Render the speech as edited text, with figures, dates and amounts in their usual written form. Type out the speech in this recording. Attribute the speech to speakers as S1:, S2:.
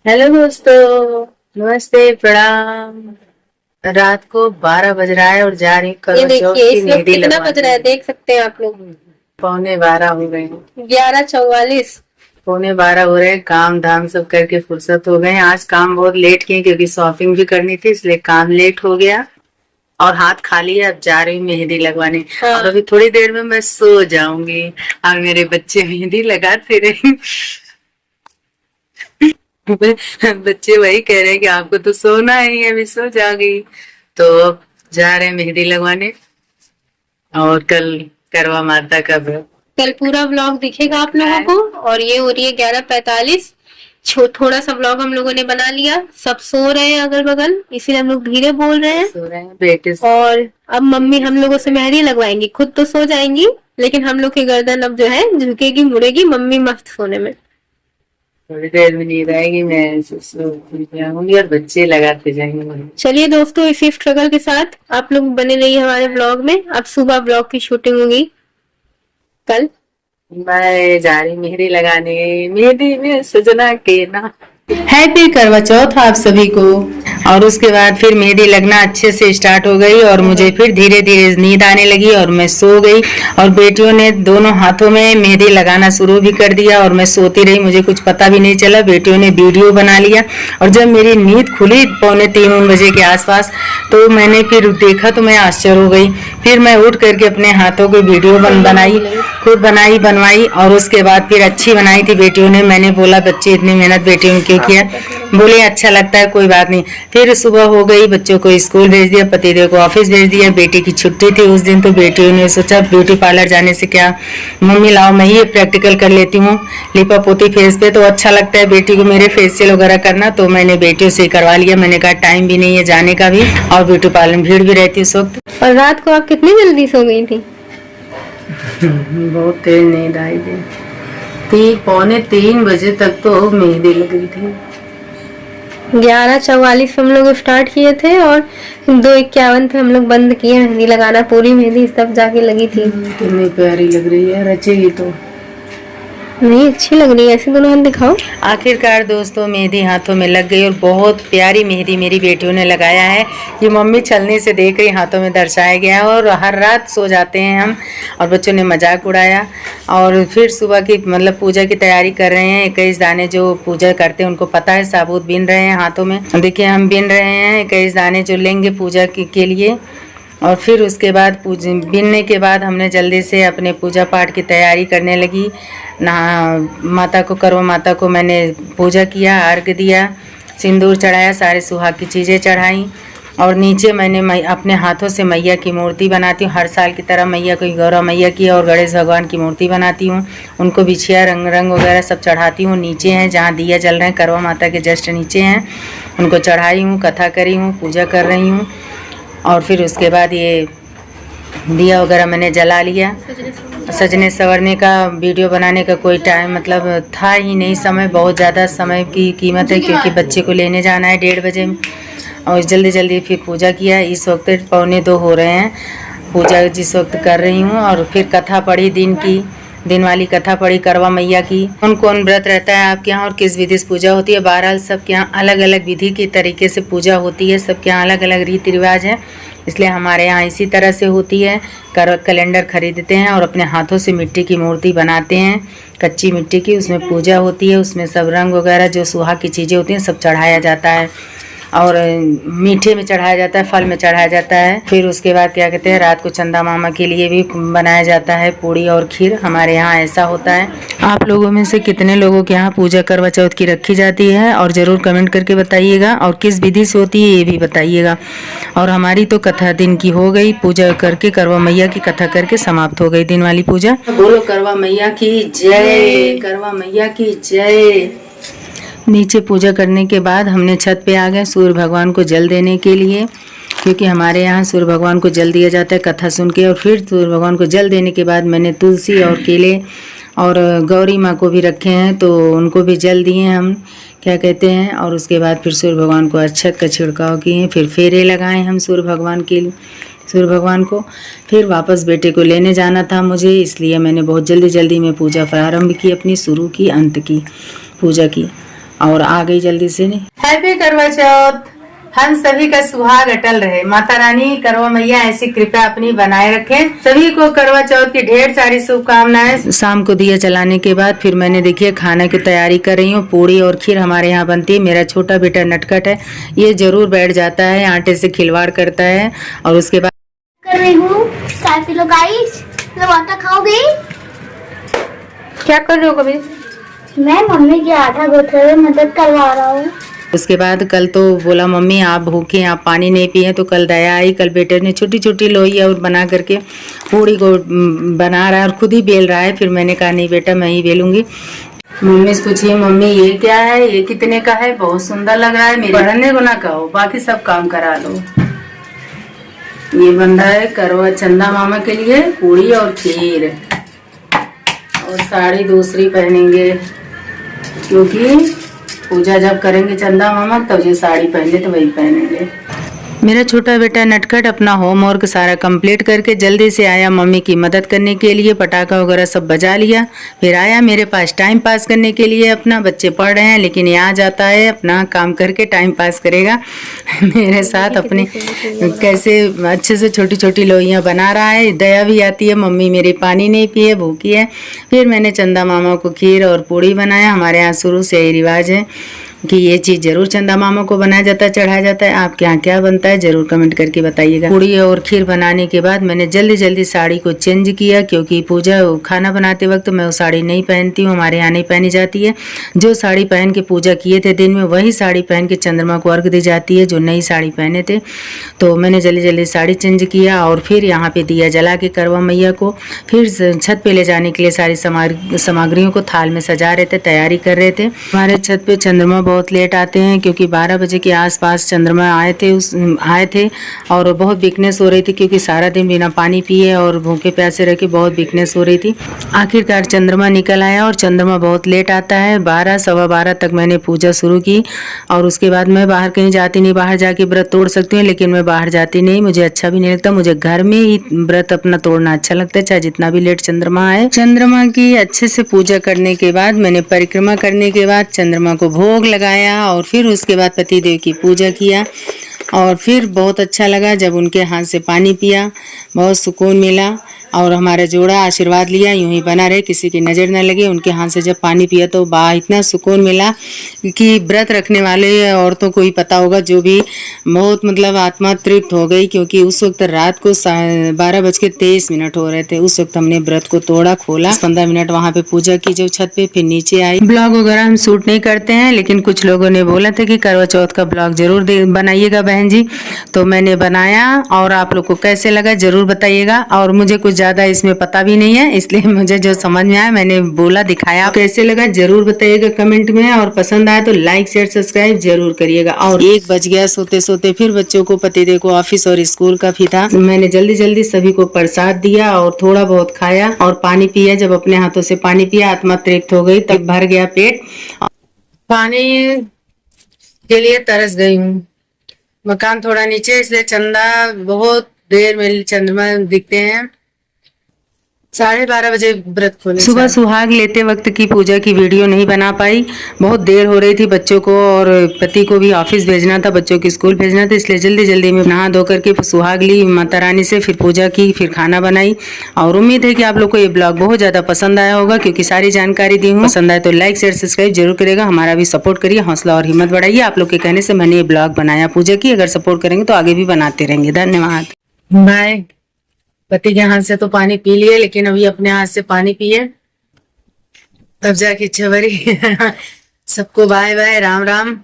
S1: Hello दोस्तों, नमस्ते, प्रणाम। रात को 12 बज रहा है और जा रही हूँ
S2: ये
S1: करवा चौथ
S2: देखिए
S1: की
S2: इस वक्त
S1: मेहंदी
S2: कितना बज रहा
S1: लगवाने।
S2: है, देख सकते हैं आप लोग।
S1: पौने 12 हो गए हैं।
S2: 11:44।
S1: पौने 12 हो रहे हैं। काम धाम सब करके फुर्सत हो गए हैं। आज काम बहुत लेट किए क्योंकि शॉपिंग भी करनी थी, इसलिए काम लेट हो गया और हाथ खाली है। अब जा रही हूँ मेहंदी लगवाने और अभी थोड़ी देर में मैं सो जाऊंगी। और मेरे बच्चे मेहंदी लगाते रहे। बच्चे वही कह रहे हैं कि आपको तो सोना ही है, अभी सो जाओगी। तो अब जा रहे हैं मेहंदी लगवाने और कल करवा माता का व्रत।
S2: कल पूरा व्लॉग दिखेगा आप लोगों को। और ये हो रही है 11:45। थोड़ा सा व्लॉग हम लोगों ने बना लिया। सब सो रहे हैं अगल बगल, इसीलिए हम लोग धीरे बोल रहे हैं।
S1: सो रहे हैं बेटे से।
S2: और अब मम्मी हम लोगों से मेहंदी लगवाएंगी। खुद तो सो जाएंगी, लेकिन हम लोग की गर्दन अब जो है झुकेगी मुड़ेगी। मम्मी मस्त सोने में।
S1: थोड़ी देर में नींद आएगी, मैं सो जाऊंगी और बच्चे लगाते जाएंगे।
S2: चलिए दोस्तों, इसी स्ट्रगल के साथ आप लोग बने रहिए हमारे ब्लॉग में। अब सुबह ब्लॉग की शूटिंग होगी कल।
S1: मैं जा रही मेहंदी लगाने, मेहंदी में सजना के ना। हैप्पी करवा चौथ आप सभी को। और उसके बाद फिर मेहंदी लगना अच्छे से स्टार्ट हो गई और मुझे फिर धीरे धीरे नींद आने लगी और मैं सो गई। और बेटियों ने दोनों हाथों में मेहंदी लगाना शुरू भी कर दिया और मैं सोती रही, मुझे कुछ पता भी नहीं चला। बेटियों ने वीडियो बना लिया और जब मेरी नींद खुली 2:45 बजे के आसपास, तो मैंने फिर देखा तो मैं आश्चर्य हो गई। फिर मैं उठ करके अपने हाथों की वीडियो बनाई, खुद बनाई बनवाई और उसके बाद फिर अच्छी बनाई थी बेटियों ने। मैंने बोला बच्चे इतनी मेहनत बेटियों ने क्यों किया? बोले अच्छा लगता है, कोई बात नहीं। फिर सुबह हो गई, बच्चों को स्कूल भेज दिया, पतिदेव को ऑफिस भेज दिया। बेटी की छुट्टी थी उस दिन, तो बेटियों ने सोचा ब्यूटी पार्लर जाने से क्या, मम्मी लाओ मैं ही प्रैक्टिकल कर लेती हूँ लिपा पोती फेस पे, तो अच्छा लगता है बेटी को मेरे फेशियल वगैरह करना। तो मैंने बेटियों से करवा लिया। मैंने कहा टाइम भी नहीं है जाने का भी और ब्यूटी पार्लर में भीड़ भी रहती उस वक्त।
S2: और रात को आप कितनी जल्दी सो गई थी?
S1: बहुत तेज नींद आई थी। 2:45 बजे तक तो मेहंदी लग रही थी।
S2: 11:44 हम लोग स्टार्ट किए थे और 2:51 पे हम लोग बंद किए मेहंदी लगाना। पूरी मेहंदी तब जाके लगी थी।
S1: कितनी प्यारी लग रही है, रचेगी तो।
S2: नहीं, अच्छी लग रही है। ऐसे दोनों हाथ दिखाओ।
S1: आखिरकार दोस्तों मेहंदी हाथों में लग गई और बहुत प्यारी मेहंदी मेरी बेटियों ने लगाया है। ये मम्मी चलने से देख रही, हाथों में दर्शाया गया है। और हर रात सो जाते हैं हम और बच्चों ने मजाक उड़ाया। और फिर सुबह की मतलब पूजा की तैयारी कर रहे हैं। 21 दाने जो पूजा करते हैं उनको पता है, साबुत बीन रहे हैं हाथों में। देखिए हम बीन रहे हैं 21 दाने जो लेंगे पूजा के लिए। और फिर उसके बाद बीनने के बाद हमने जल्दी से अपने पूजा पाठ की तैयारी करने लगी। नहा माता को, करवा माता को मैंने पूजा किया, अर्घ दिया, सिंदूर चढ़ाया, सारे सुहाग की चीज़ें चढ़ाई। और नीचे मैंने अपने हाथों से मैया की मूर्ति बनाती हूँ। हर साल की तरह मैया को, गौरा मैया की और गणेश भगवान की मूर्ति बनाती हूँ। उनको बिछिया रंग वगैरह सब चढ़ाती हूँ। नीचे हैं जहाँ दिया जल रहे हैं, करवा माता के जस्ट नीचे हैं, उनको चढ़ाई हूँ, कथा करी हूँ, पूजा कर रही हूँ। और फिर उसके बाद ये दिया वगैरह मैंने जला लिया। सजने संवरने का, वीडियो बनाने का कोई टाइम मतलब था ही नहीं, समय बहुत ज़्यादा समय की कीमत है क्योंकि बच्चे को लेने जाना है 1:30 बजे। और जल्दी जल्दी फिर पूजा किया। इस वक्त 2:45 हो रहे हैं, पूजा जिस वक्त कर रही हूँ। और फिर कथा पढ़ी, दिन वाली कथा पढ़ी करवा मैया की। कौन कौन व्रत रहता है आपके यहाँ और किस विधि से पूजा होती है? बहरहाल सबके यहाँ अलग अलग विधि की तरीके से पूजा होती है, सबके यहाँ अलग अलग रीति रिवाज है, इसलिए हमारे यहाँ इसी तरह से होती है। कैलेंडर खरीदते हैं और अपने हाथों से मिट्टी की मूर्ति बनाते हैं, कच्ची मिट्टी की, उसमें पूजा होती है। उसमें सब रंग वगैरह जो सुहाग की चीज़ें होती हैं सब चढ़ाया जाता है और मीठे में चढ़ाया जाता है, फल में चढ़ाया जाता है। फिर उसके बाद क्या कहते हैं, रात को चंदा मामा के लिए भी बनाया जाता है पूड़ी और खीर। हमारे यहाँ ऐसा होता है। आप लोगों में से कितने लोगों के यहाँ पूजा करवा चौथ की रखी जाती है और ज़रूर कमेंट करके बताइएगा, और किस विधि से होती है ये भी बताइएगा। और हमारी तो कथा दिन की हो गई, पूजा करके करवा मैया की कथा करके समाप्त हो गई दिन वाली पूजा। बोलो करवा मैया की जय, करवा मैया की जय। नीचे पूजा करने के बाद हमने छत पे आ गए सूर्य भगवान को जल देने के लिए, क्योंकि हमारे यहाँ सूर्य भगवान को जल दिया जाता है कथा सुन के। और फिर सूर्य भगवान को जल देने के बाद मैंने तुलसी और केले और गौरी माँ को भी रखे हैं, तो उनको भी जल दिए हम, क्या कहते हैं। और उसके बाद फिर सूर्य भगवान को अक्षत का छिड़काव किए, फिर फेरे लगाए हम सूर्य भगवान को। फिर वापस बेटे को लेने जाना था मुझे, इसलिए मैंने बहुत जल्दी में पूजा प्रारंभ की, अपनी शुरू की, अंत की पूजा की। और आ गई जल्दी से। नहीं, हैप्पी करवा चौथ। हम सभी का सुहाग अटल रहे। माता रानी करवा मैया ऐसी कृपा अपनी बनाए रखें। सभी को करवा चौथ की ढेर सारी शुभकामनाएं। शाम को दिया जलाने के बाद फिर मैंने देखिए खाना की तैयारी कर रही हूँ। पूड़ी और खीर हमारे यहाँ बनती है। मेरा छोटा बेटा नटखट है, ये जरूर बैठ जाता है, आटे से खिलवाड़ करता है। और उसके बाद
S3: कर रही हूँ चाय पी लो गाइस। लवाता खाओगे?
S2: क्या कर रहे हो कभी?
S3: मैं मम्मी की आटा गूंथने में मदद करवा रहा हूँ।
S1: उसके बाद कल तो बोला मम्मी आप भूखे, आप पानी नहीं पिए, तो कल दया आई। कल बेटे ने छोटी छोटी लोई और बना करके पूड़ी को बना रहा है और खुद ही बेल रहा है। फिर मैंने कहा नहीं बेटा मैं ही बेलूंगी। मम्मी से पूछिए मम्मी ये क्या है, ये कितने का है? बहुत सुंदर लग रहा है। मेरे बढ़ने को ना कहो, बाकी सब काम करा लो। ये बन रहा है करवा चंदा मामा के लिए पूड़ी और खीर, और साड़ी दूसरी पहनेंगे क्योंकि पूजा जब करेंगे चंदा मामा तब ये साड़ी पहने तो वही पहनेंगे। मेरा छोटा बेटा नटखट अपना होमवर्क सारा कंप्लीट करके जल्दी से आया मम्मी की मदद करने के लिए। पटाखा वगैरह सब बजा लिया, फिर आया मेरे पास टाइम पास करने के लिए अपना। बच्चे पढ़ रहे हैं लेकिन यहाँ जाता है अपना काम करके टाइम पास करेगा मेरे साथ। अपने कैसे अच्छे से छोटी छोटी लोइयाँ बना रहा है। दया भी आती है, मम्मी मेरी पानी नहीं पिए, भूखी है। फिर मैंने चंदा मामा को खीर और पूड़ी बनाया। हमारे यहाँ शुरू से यही रिवाज है कि ये चीज़ जरूर चंदा मामा को बनाया जाता है, चढ़ाया जाता है। आपके यहाँ क्या बनता है जरूर कमेंट करके बताइएगा। पूड़ी और खीर बनाने के बाद मैंने जल्दी जल्दी साड़ी को चेंज किया क्योंकि पूजा खाना बनाते वक्त मैं वो साड़ी नहीं पहनती हूँ, हमारे यहाँ नहीं पहनी जाती है। जो साड़ी पहन के पूजा किए थे दिन में वही साड़ी पहन के चंद्रमा को अर्घ दी जाती है, जो नई साड़ी पहने थे। तो मैंने जल्दी जल्दी साड़ी चेंज किया और फिर यहाँ पे दिया जला के करवा मैया को फिर छत पे ले जाने के लिए सारी सामग्रियों को थाल में सजा रहे थे, तैयारी कर रहे थे। हमारे छत पे चंद्रमा बहुत लेट आते हैं क्योंकि 12 बजे के आसपास चंद्रमा आए थे और बहुत वीकनेस हो रही थी क्योंकि सारा दिन बिना पानी पिए और भूखे प्यासे रह के बहुत वीकनेस हो रही थी। आखिरकार चंद्रमा निकल आया और चंद्रमा बहुत लेट आता है। 12 सवा 12 तक मैंने पूजा शुरू की और उसके बाद मैं बाहर कहीं जाती नहीं। बाहर जाके व्रत तोड़ सकती हूँ लेकिन मैं बाहर जाती नहीं, मुझे अच्छा भी नहीं लगता। मुझे घर में ही व्रत अपना तोड़ना अच्छा लगता है, चाहे जितना भी लेट चंद्रमा आए। चंद्रमा की अच्छे से पूजा करने के बाद मैंने परिक्रमा करने के बाद चंद्रमा को भोग लगाया और फिर उसके बाद पतिदेव की पूजा किया और फिर बहुत अच्छा लगा जब उनके हाथ से पानी पिया, बहुत सुकून मिला। और हमारा जोड़ा आशीर्वाद लिया यूं ही बना रहे, किसी की नज़र न लगे। उनके हाथ से जब पानी पिया तो इतना सुकून मिला कि व्रत रखने वाले औरतों को ही पता होगा, जो भी बहुत मतलब आत्मा तृप्त हो गई क्योंकि उस वक्त रात को 12:23 हो रहे थे। उस वक्त हमने व्रत को तोड़ा, खोला, 15 मिनट वहाँ पे पूजा की जो छत पे, फिर नीचे आई। ब्लॉग वगैरह हम शूट नहीं करते हैं लेकिन कुछ लोगों ने बोला था कि करवा चौथ का ब्लॉग जरूर बनाइएगा बहन जी, तो मैंने बनाया और आप लोग को कैसे लगा जरूर बताइएगा। और मुझे कुछ ज़्यादा इसमें पता भी नहीं है इसलिए मुझे जो समझ में आया मैंने बोला, दिखाया। कैसे लगा जरूर बताइएगा कमेंट में और पसंद आया तो लाइक शेयर सब्सक्राइब जरूर करिएगा। और 1 बज गया सोते सोते, फिर बच्चों को पतिदेव को ऑफिस और स्कूल का भी था। मैंने जल्दी जल्दी सभी को प्रसाद दिया और थोड़ा बहुत खाया और पानी पिया। जब अपने हाथों से पानी पिया आत्मा तृप्त हो गई, तब भर गया पेट। पानी के लिए तरस गई हूँ। मकान थोड़ा नीचे इसलिए चंदा बहुत देर में चंद्रमा दिखते हैं। 12:30 बजे व्रत खोले। सुबह सुहाग लेते वक्त की पूजा की वीडियो नहीं बना पाई, बहुत देर हो रही थी। बच्चों को और पति को भी ऑफिस भेजना था, बच्चों की स्कूल भेजना था, इसलिए जल्दी जल्दी में नहा धो करके सुहाग ली माता रानी से, फिर पूजा की, फिर खाना बनाई। और उम्मीद है कि आप लोग को ये ब्लॉग बहुत ज़्यादा पसंद आया होगा क्योंकि सारी जानकारी दी हूँ। पसंद आए तो लाइक शेयर सब्सक्राइब जरूर करेगा, हमारा भी सपोर्ट करिए, हौसला और हिम्मत बढ़ाइए। आप लोग के कहने से मैंने ये ब्लॉग बनाया पूजा की। अगर सपोर्ट करेंगे तो आगे भी बनाते रहेंगे। धन्यवाद। बाय। पति के हाथ से तो पानी पी लिए लेकिन अभी अपने हाथ से पानी पिए तब जाके इच्छा भरी सबको बाय बाय, राम राम।